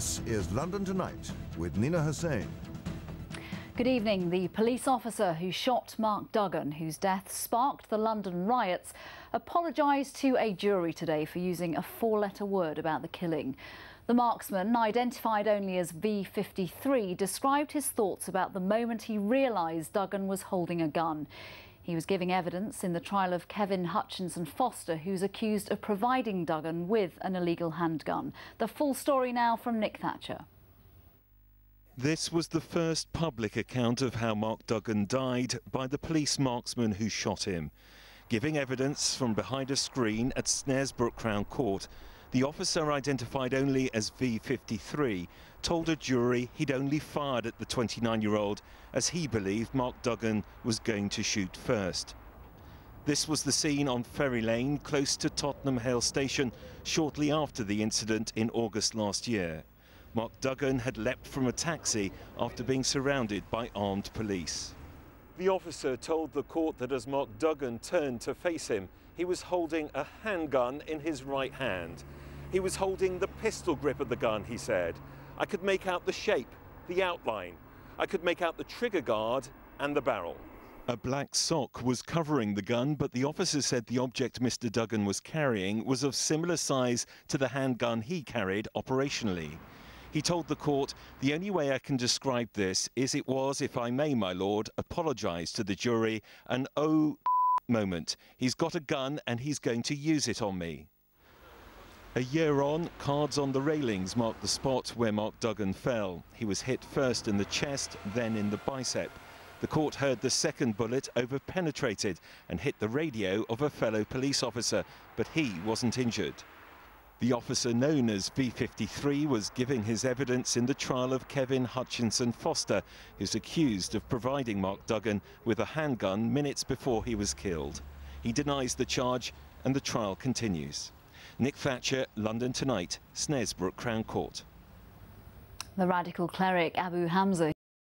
This is London Tonight with Nina Hussain. Good evening. The police officer who shot Mark Duggan, whose death sparked the London riots, apologised to a jury today for using a four-letter word about the killing. The marksman, identified only as V53, described his thoughts about the moment he realised Duggan was holding a gun. He was giving evidence in the trial of Kevin Hutchinson Foster, who's accused of providing Duggan with an illegal handgun. The full story now from Nick Thatcher. This was the first public account of how Mark Duggan died by the police marksman who shot him. Giving evidence from behind a screen at Snaresbrook Crown Court, the officer, identified only as V53, told a jury he'd only fired at the 29-year-old as he believed Mark Duggan was going to shoot first. This was the scene on Ferry Lane, close to Tottenham Hale Station, shortly after the incident in August last year. Mark Duggan had leapt from a taxi after being surrounded by armed police. The officer told the court that as Mark Duggan turned to face him, he was holding a handgun in his right hand. He was holding the pistol grip of the gun, he said. I could make out the shape, the outline. I could make out the trigger guard and the barrel. A black sock was covering the gun, but the officer said the object Mr. Duggan was carrying was of similar size to the handgun he carried operationally. He told the court, "The only way I can describe this is it was, if I may, my lord, apologise to the jury, an oh moment. He's got a gun and he's going to use it on me." A year on, cards on the railings marked the spot where Mark Duggan fell. He was hit first in the chest, then in the bicep. The court heard the second bullet over-penetrated and hit the radio of a fellow police officer, but he wasn't injured. The officer known as V53 was giving his evidence in the trial of Kevin Hutchinson Foster, who's accused of providing Mark Duggan with a handgun minutes before he was killed. He denies the charge and the trial continues. Nick Thatcher, London Tonight, Snaresbrook Crown Court. The radical cleric Abu Hamza